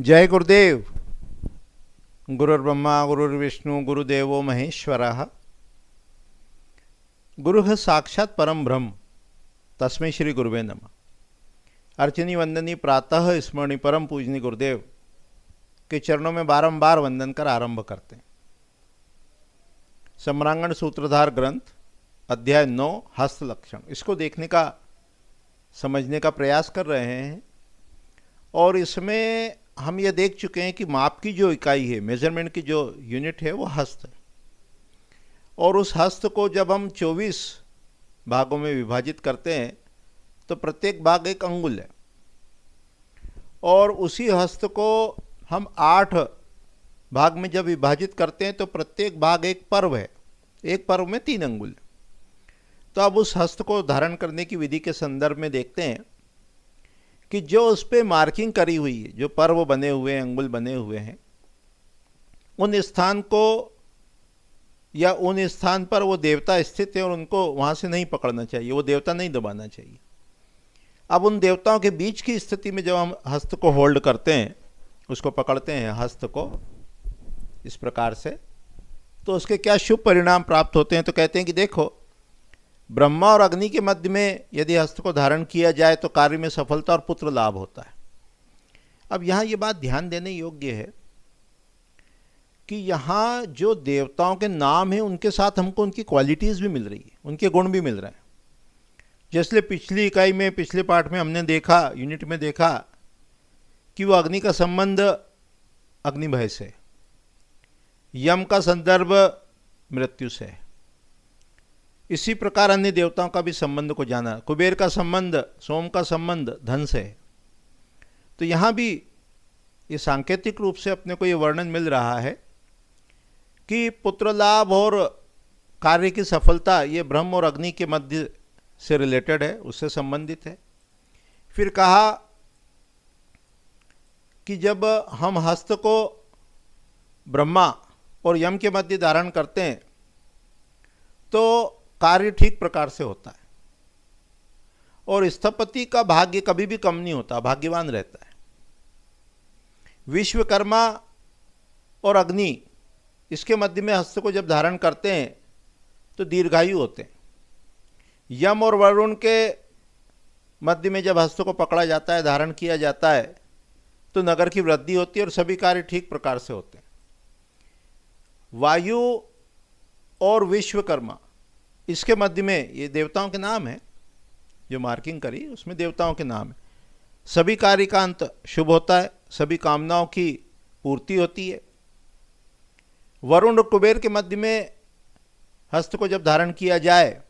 जय गुरुदेव। गुरुर्ब्रह्मा गुरुर्विष्णु गुरुदेवो महेश्वरः। गुरुः साक्षात् परम ब्रह्म तस्मै श्री गुरुवे नमः। अर्चनी वंदनी प्रातः स्मरणी परम पूजनी गुरुदेव के चरणों में बारंबार वंदन कर आरंभ करते हैं। सम्रांगण सूत्रधार ग्रंथ अध्याय 9 हस्त लक्षण, इसको देखने का समझने का प्रयास कर रहे हैं। और इसमें हम ये देख चुके हैं कि माप की जो इकाई है, मेजरमेंट की जो यूनिट है, वो हस्त है। और उस हस्त को जब हम 24 भागों में विभाजित करते हैं तो प्रत्येक भाग एक अंगुल है। और उसी हस्त को हम 8 भाग में जब विभाजित करते हैं तो प्रत्येक भाग एक पर्व है। एक पर्व में 3 अंगुल। तो अब उस हस्त को धारण करने की विधि के संदर्भ में देखते हैं कि जो उस पर मार्किंग करी हुई है, जो पर्व बने हुए हैं, अंगुल बने हुए हैं, उन स्थान को या उन स्थान पर वो देवता स्थित है और उनको वहाँ से नहीं पकड़ना चाहिए, वो देवता नहीं दबाना चाहिए। अब उन देवताओं के बीच की स्थिति में जब हम हस्त को होल्ड करते हैं, उसको पकड़ते हैं हस्त को इस प्रकार से, तो उसके क्या शुभ परिणाम प्राप्त होते हैं। तो कहते हैं कि देखो, ब्रह्मा और अग्नि के मध्य में यदि हस्त को धारण किया जाए तो कार्य में सफलता और पुत्र लाभ होता है। अब यहाँ ये बात ध्यान देने योग्य है कि यहाँ जो देवताओं के नाम हैं उनके साथ हमको उनकी क्वालिटीज़ भी मिल रही है, उनके गुण भी मिल रहे हैं। जैसे पिछली इकाई में, पिछले पाठ में हमने देखा, यूनिट में देखा कि वो अग्नि का संबंध अग्निभय से, यम का संदर्भ मृत्यु से, इसी प्रकार अन्य देवताओं का भी संबंध को जाना। कुबेर का संबंध, सोम का संबंध धन से है। तो यहाँ भी ये सांकेतिक रूप से अपने को ये वर्णन मिल रहा है कि पुत्र लाभ और कार्य की सफलता ये ब्रह्म और अग्नि के मध्य से रिलेटेड है, उससे संबंधित है। फिर कहा कि जब हम हस्त को ब्रह्मा और यम के मध्य धारण करते हैं तो कार्य ठीक प्रकार से होता है और स्थपति का भाग्य कभी भी कम नहीं होता, भाग्यवान रहता है। विश्वकर्मा और अग्नि, इसके मध्य में हस्त को जब धारण करते हैं तो दीर्घायु होते हैं। यम और वरुण के मध्य में जब हस्त को पकड़ा जाता है, धारण किया जाता है, तो नगर की वृद्धि होती है और सभी कार्य ठीक प्रकार से होते हैं। वायु और विश्वकर्मा, इसके मध्य में ये देवताओं के नाम है, जो मार्किंग करी उसमें देवताओं के नाम है। सभी कार्य का अंत शुभ होता है, सभी कामनाओं की पूर्ति होती है। वरुण और कुबेर के मध्य में हस्त को जब धारण किया जाए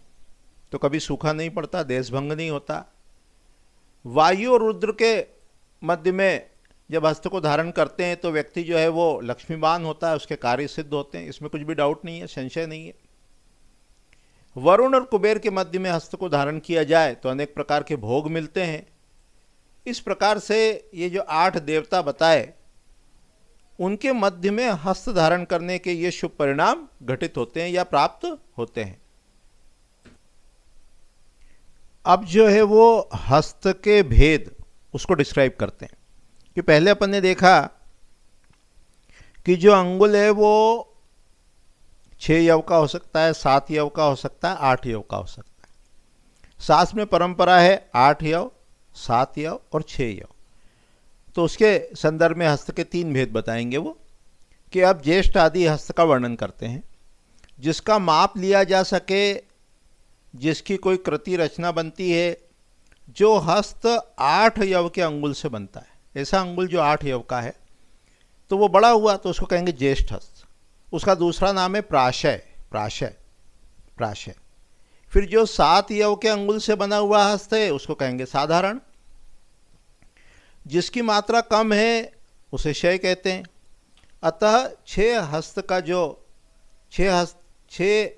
तो कभी सूखा नहीं पड़ता, देशभंग नहीं होता। वायु और रुद्र के मध्य में जब हस्त को धारण करते हैं तो व्यक्ति जो है वो लक्ष्मीवान होता है, उसके कार्य सिद्ध होते हैं, इसमें कुछ भी डाउट नहीं है, संशय नहीं है। वरुण और कुबेर के मध्य में हस्त को धारण किया जाए तो अनेक प्रकार के भोग मिलते हैं। इस प्रकार से ये जो 8 देवता बताए, उनके मध्य में हस्त धारण करने के ये शुभ परिणाम घटित होते हैं या प्राप्त होते हैं। अब जो है वो हस्त के भेद उसको डिस्क्राइब करते हैं कि पहले अपन ने देखा कि जो अंगुल है वो 6 यव का हो सकता है, 7 यव का हो सकता है, 8 यव का हो सकता है। शास्त्र में परंपरा है 8 यव, 7 यव और 6 यव। तो उसके संदर्भ में हस्त के 3 भेद बताएंगे वो, कि अब ज्येष्ठ आदि हस्त का वर्णन करते हैं, जिसका माप लिया जा सके, जिसकी कोई कृति रचना बनती है, जो हस्त 8 यव के अंगुल से बनता है। ऐसा अंगुल जो 8 यव का है तो वो बड़ा हुआ तो उसको कहेंगे ज्येष्ठ हस्त। उसका दूसरा नाम है प्राशय, प्राशय, प्राशय। फिर जो 7 यव के अंगुल से बना हुआ हस्त है उसको कहेंगे साधारण। जिसकी मात्रा कम है उसे शय कहते हैं। अतः 6 हस्त का जो 6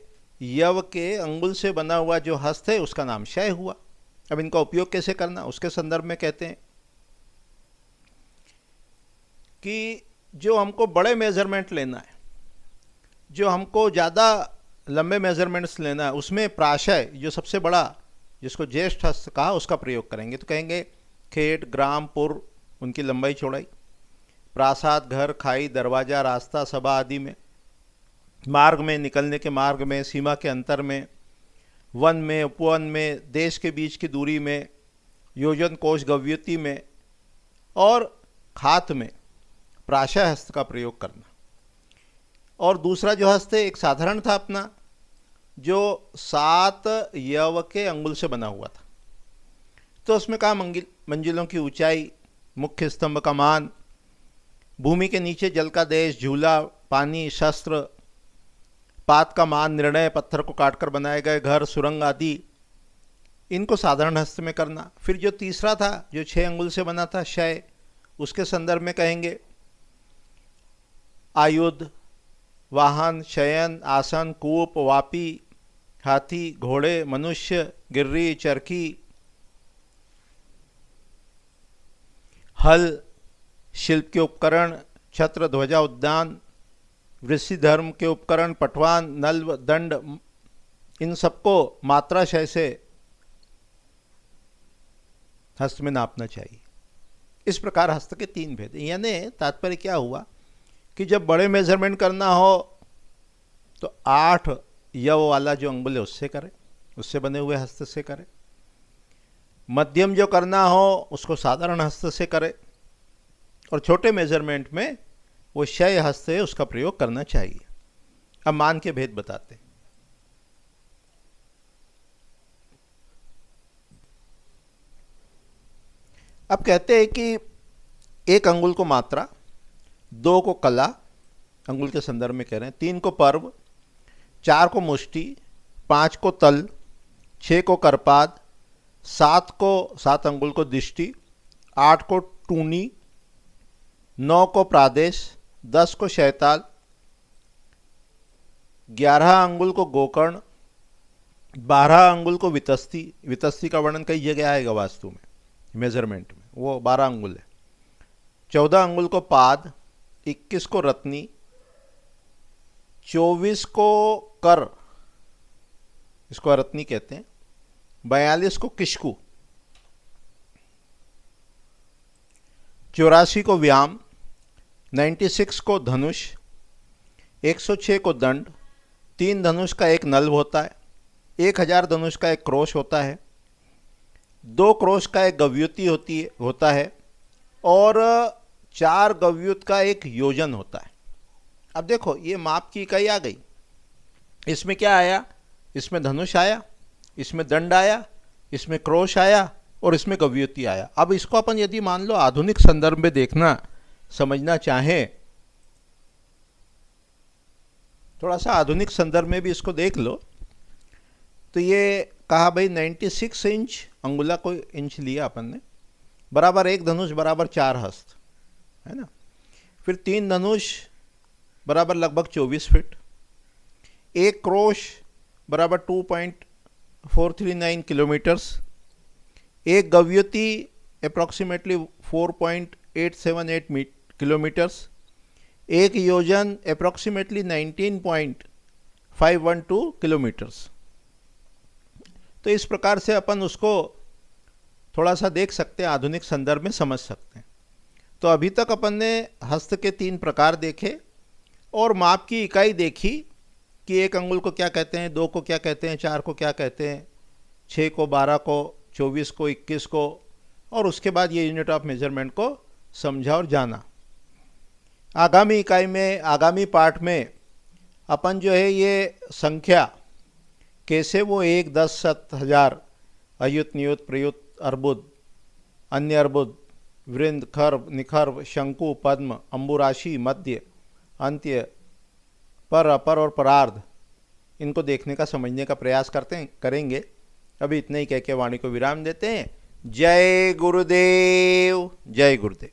यव के अंगुल से बना हुआ जो हस्त है उसका नाम शय हुआ। अब इनका उपयोग कैसे करना उसके संदर्भ में कहते हैं कि जो हमको बड़े मेजरमेंट लेना है, जो हमको ज़्यादा लंबे मेजरमेंट्स लेना है, उसमें प्राशय जो सबसे बड़ा, जिसको ज्येष्ठ हस्त कहा, उसका प्रयोग करेंगे। तो कहेंगे खेट, ग्राम, पुर, उनकी लंबाई चौड़ाई। प्रासाद, घर, खाई, दरवाजा, रास्ता, सभा आदि में, मार्ग में, निकलने के मार्ग में, सीमा के अंतर में, वन में, उपवन में, देश के बीच की दूरी में, योजन, कोश, गव्युति में, और खात में प्राशय हस्त का प्रयोग करना। और दूसरा जो हस्त है एक साधारण था अपना, जो 7 यव के अंगुल से बना हुआ था। तो उसमें कहा मंजिलों की ऊंचाई, मुख्य स्तंभ का मान, भूमि के नीचे जल का देश, झूला, पानी, शस्त्र, पात का मान, निर्णय, पत्थर को काटकर बनाए गए घर, सुरंग आदि, इनको साधारण हस्त में करना। फिर जो तीसरा था जो 6 अंगुल से बना था शय, उसके संदर्भ में कहेंगे आयुध, वाहन, शयन, आसन, कूप, वापी, हाथी, घोड़े, मनुष्य, गिर्री, चरखी, हल, शिल्प के उपकरण, छत्र, ध्वजा, उद्यान, वृषि धर्म के उपकरण, पटवान, नल, दंड, इन सबको मात्राशय से हस्त में नापना चाहिए। इस प्रकार हस्त के 3 भेद। यानी तात्पर्य क्या हुआ कि जब बड़े मेजरमेंट करना हो तो 8 यव वाला जो अंगुल है उससे करें, उससे बने हुए हस्त से करें। मध्यम जो करना हो उसको साधारण हस्त से करें, और छोटे मेजरमेंट में वो शय हस्त है उसका प्रयोग करना चाहिए। अब मान के भेद बताते हैं। अब कहते हैं कि 1 अंगुल को मात्रा, 2 को कला, अंगुल के संदर्भ में कह रहे हैं, 3 को पर्व, 4 को मुष्टि, 5 को तल, 6 को करपाद, 7 अंगुल को दिष्टि, 8 को टूनी, 9 को प्रादेश, 10 को शैताल, 11 अंगुल को गोकर्ण, 12 अंगुल को वितस्ती। वितस्ती का वर्णन कई जगह आएगा वास्तु में, मेजरमेंट में, वो 12 अंगुल है। 14 अंगुल को पाद, 21 को रत्नी, 24 को कर, इसको रत्नी कहते हैं, 42 को किशकु, 84 को व्याम, 96 को धनुष, 106 को दंड, 3 धनुष का 1 नल्व होता है, 1000 धनुष का 1 क्रोश होता है, 2 क्रोश का 1 गव्युति होता है, और 4 गव्युत का 1 योजन होता है। अब देखो ये माप की इकाई आ गई। इसमें क्या आया? इसमें धनुष आया, इसमें दंड आया, इसमें क्रोश आया, और इसमें गव्युति आया। अब इसको अपन यदि मान लो आधुनिक संदर्भ में देखना समझना चाहें, थोड़ा सा आधुनिक संदर्भ में भी इसको देख लो, तो ये कहा भाई 96 इंच अंगुला को इंच लिया अपन ने, बराबर 1 धनुष बराबर 4 हस्त, है ना। फिर 3 धनुष बराबर लगभग 24 फीट, 1 क्रोश बराबर 2.439 किलोमीटर्स, 1 गव्युति अप्रॉक्सीमेटली 4.878 किलोमीटर्स, 1 योजन अप्रॉक्सीमेटली 19.512 किलोमीटर्स। तो इस प्रकार से अपन उसको थोड़ा सा देख सकते हैं, आधुनिक संदर्भ में समझ सकते हैं। तो अभी तक अपन ने हस्त के 3 प्रकार देखे और माप की इकाई देखी कि 1 अंगुल को क्या कहते हैं, 2 को क्या कहते हैं, 4 को क्या कहते हैं, 6 को, 12 को, 24 को, 21 को, और उसके बाद ये यूनिट ऑफ मेजरमेंट को समझा और जाना। आगामी इकाई में, आगामी पाठ में अपन जो है ये संख्या कैसे वो 1, 10, 7, 1000, अयुत, नियुत, प्रयुत, अर्बुद, अन्य अर्बुद, वृंद, खर्व, निखर्व, शंकु, पद्म, अंबुराशि, मध्य, अंत्य, पर, अपर और परार्ध, इनको देखने का, समझने का प्रयास करेंगे। अभी इतने ही कह के वाणी को विराम देते हैं। जय गुरुदेव, जय गुरुदेव।